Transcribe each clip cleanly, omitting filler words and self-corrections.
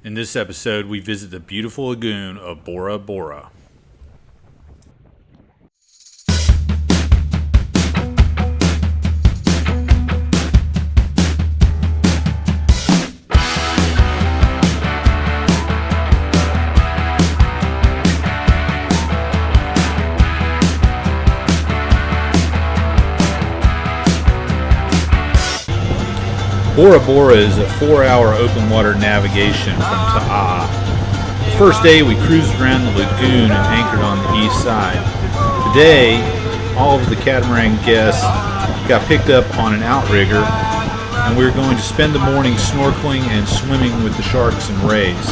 In this episode, we visit the beautiful lagoon of Bora Bora. Bora Bora is a 4-hour open water navigation from Ta'a. The first day we cruised around the lagoon and anchored on the east side. Today, all of the catamaran guests got picked up on an outrigger, and we're going to spend the morning snorkeling and swimming with the sharks and rays.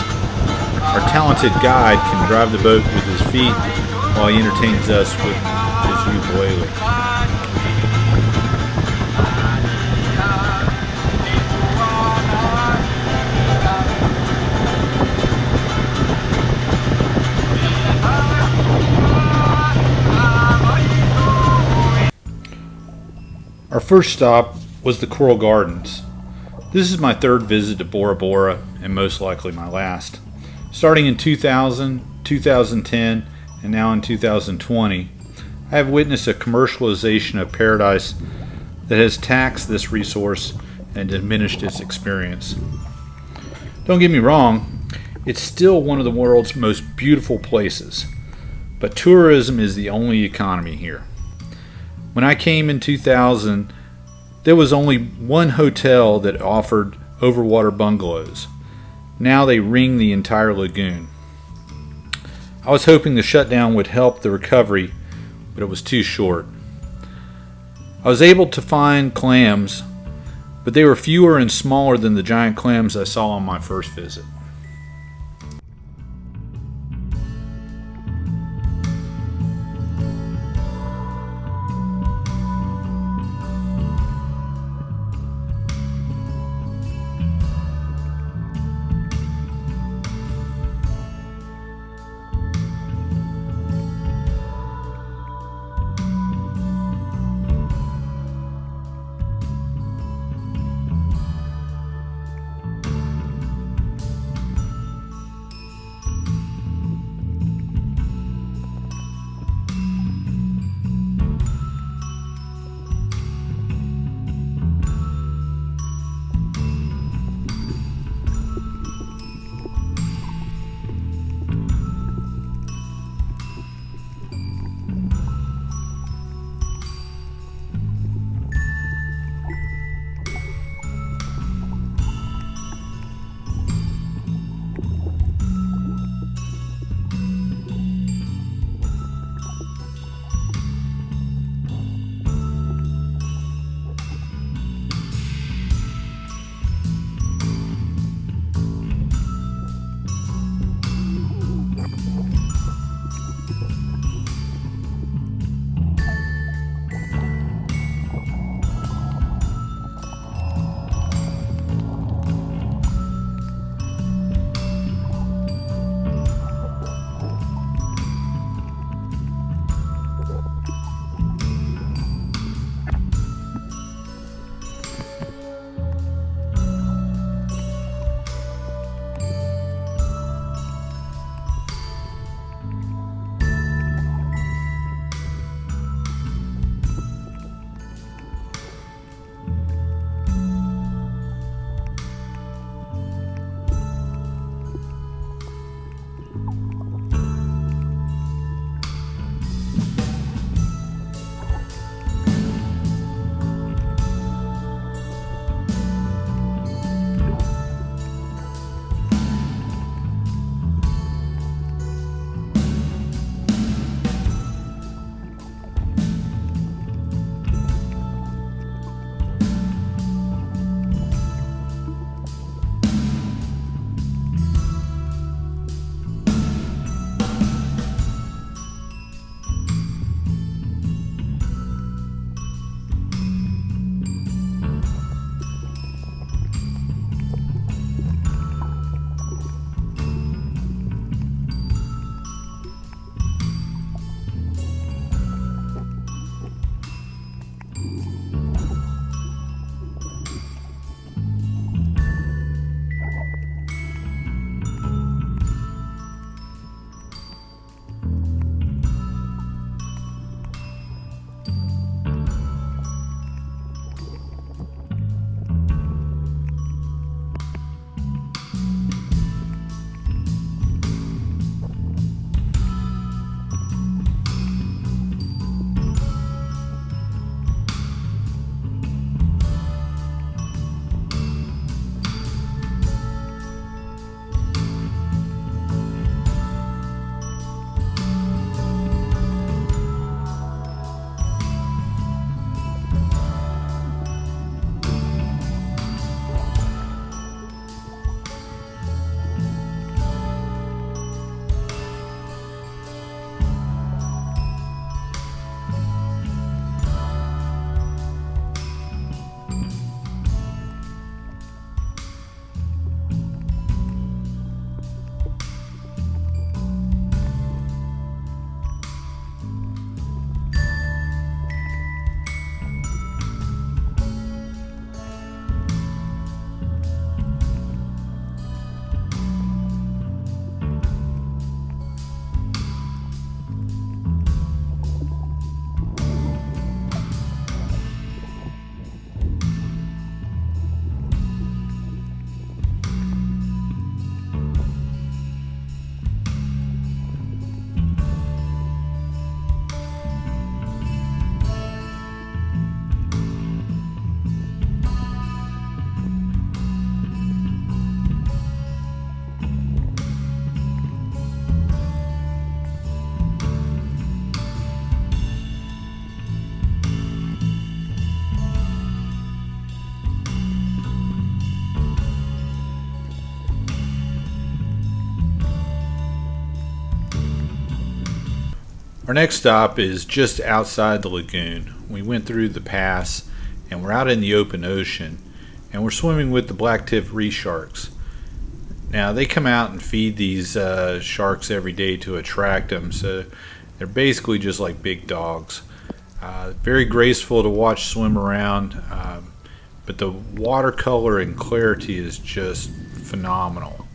Our talented guide can drive the boat with his feet while he entertains us with his ukulele. Our first stop was the Coral Gardens. This is my third visit to Bora Bora and most likely my last. Starting in 2000, 2010, and now in 2020, I have witnessed a commercialization of paradise that has taxed this resource and diminished its experience. Don't get me wrong, it's still one of the world's most beautiful places, but tourism is the only economy here. When I came in 2000, there was only one hotel that offered overwater bungalows. Now they ring the entire lagoon. I was hoping the shutdown would help the recovery, but it was too short. I was able to find clams, but they were fewer and smaller than the giant clams I saw on my first visit. Our next stop is just outside the lagoon. We went through the pass and we're out in the open ocean, and we're swimming with the black-tipped reef sharks. Now they come out and feed these sharks every day to attract them, so they're basically just like big dogs. Very graceful to watch swim around, but the watercolor and clarity is just phenomenal.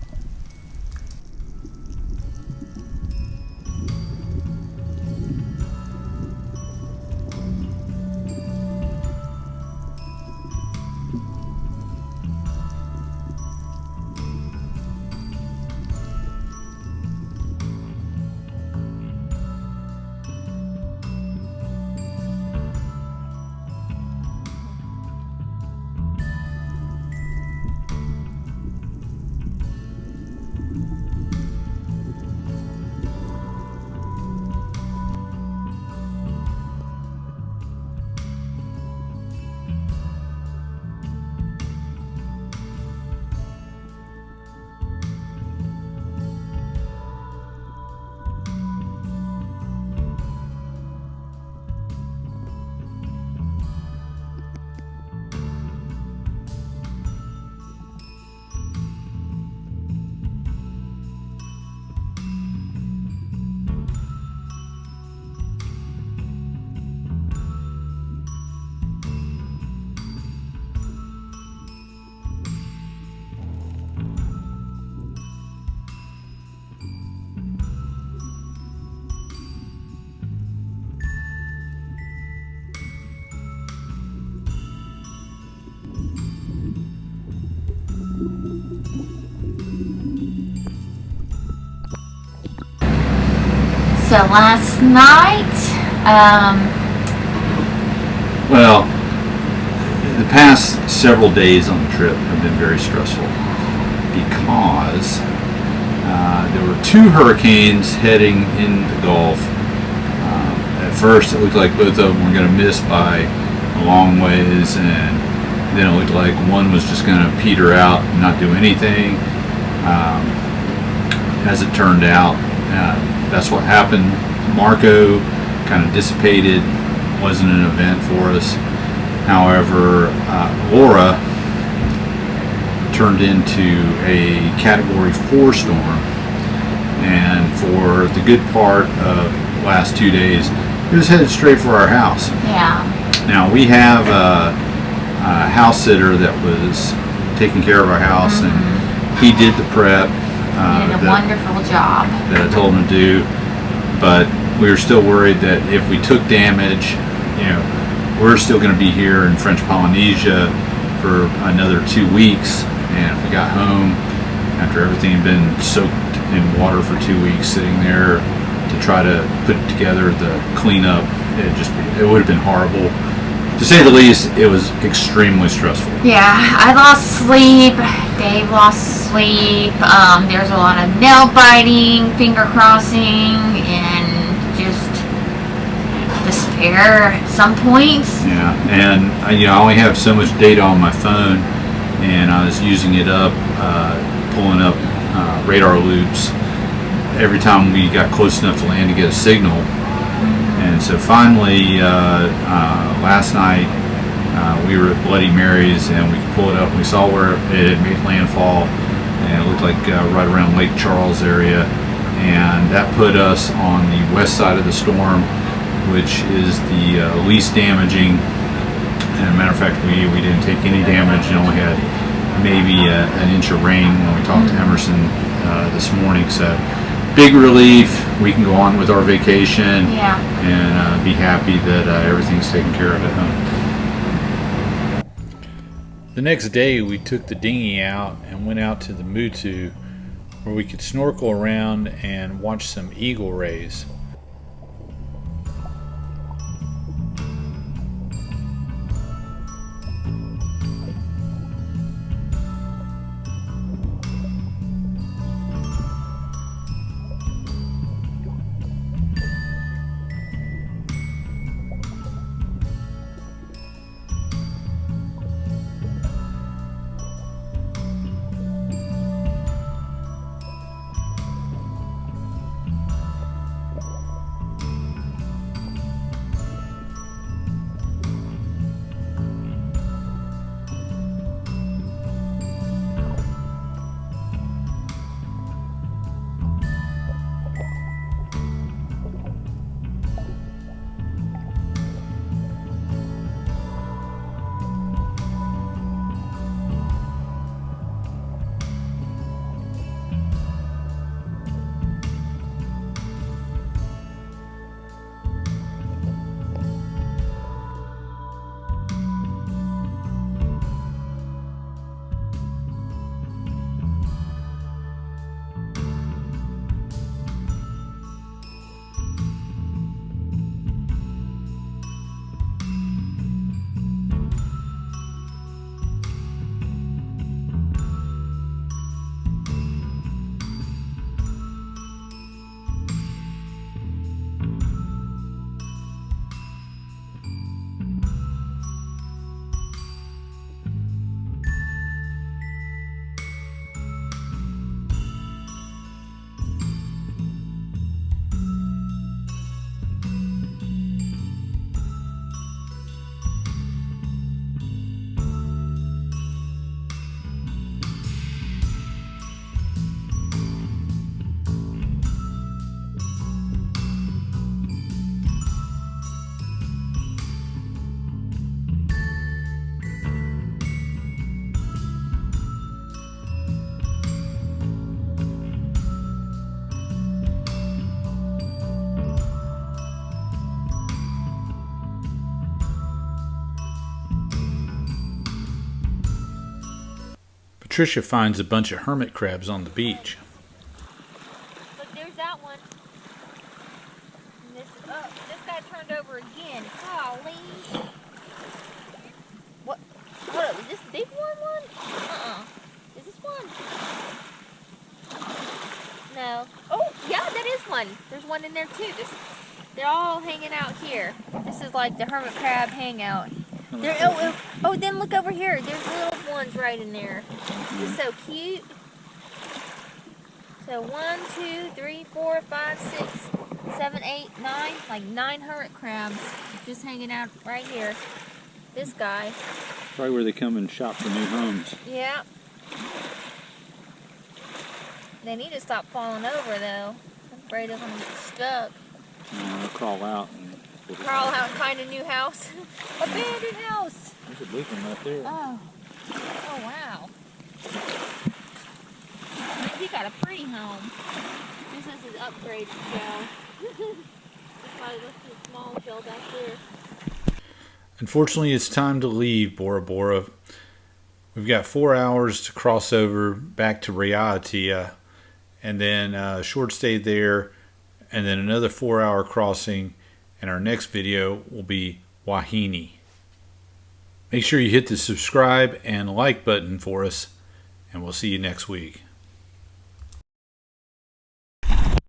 So last night, Well, the past several days on the trip have been very stressful because there were two hurricanes heading in the Gulf. At first, it looked like both of them were going to miss by a long ways, and then it looked like one was just going to peter out and not do anything. As it turned out, that's what happened. Marco kind of dissipated, wasn't an event for us. However, Laura turned into a Category 4 storm, and for the good part of the last 2 days, it was headed straight for our house. yeah, Now, we have a house sitter that was taking care of our house, and he did the prep. he did a wonderful job. That I told him to do, but we were still worried that if we took damage, we're still going to be here in French Polynesia for another 2 weeks, and if we got home after everything had been soaked in water for 2 weeks, sitting there to try to put together the cleanup, it would have been horrible. To say the least, it was extremely stressful. Yeah, I lost sleep. Dave lost sleep. There's a lot of nail biting, finger crossing, and just despair at some points. Yeah, and I only have so much data on my phone, and I was using it up, pulling up radar loops every time we got close enough to land to get a signal. And so finally, last night, we were at Bloody Mary's, and we could pull it up, and we saw where it had made landfall, and it looked like right around Lake Charles area, and that put us on the west side of the storm, which is the least damaging. And as a matter of fact, we didn't take any damage, and only had maybe an inch of rain when we talked to Emerson this morning. So big relief. We can go on with our vacation, and be happy that everything's taken care of at home. The next day, we took the dinghy out and went out to the Mutu, where we could snorkel around and watch some eagle rays. Patricia finds a bunch of hermit crabs on the beach. Look, there's that one. And this guy turned over again. Golly. What? Hold up, is this big one? Is this one? No. Oh, yeah, that is one. There's one in there too. They're all hanging out here. This is like the hermit crab hangout. Oh, then look over here. There's little ones right in there. This is so cute. So 1, 2, 3, 4, 5, 6, 7, 8, 9. Like 9 hermit crabs just hanging out right here. This guy. Probably where they come and shop for new homes. Yeah. They need to stop falling over though. I'm afraid of them getting stuck. They'll crawl out. Crawl out and find a new house. Abandoned house. There's a big one right there. Oh. Oh, wow. He got a pretty home. This is his upgraded shell. Probably looks too small shell back there. Unfortunately, it's time to leave Bora Bora. We've got 4 hours to cross over back to Raiatea, and then a short stay there, and then another 4-hour crossing, and our next video will be Wahine. Make sure you hit the subscribe and like button for us, and we'll see you next week.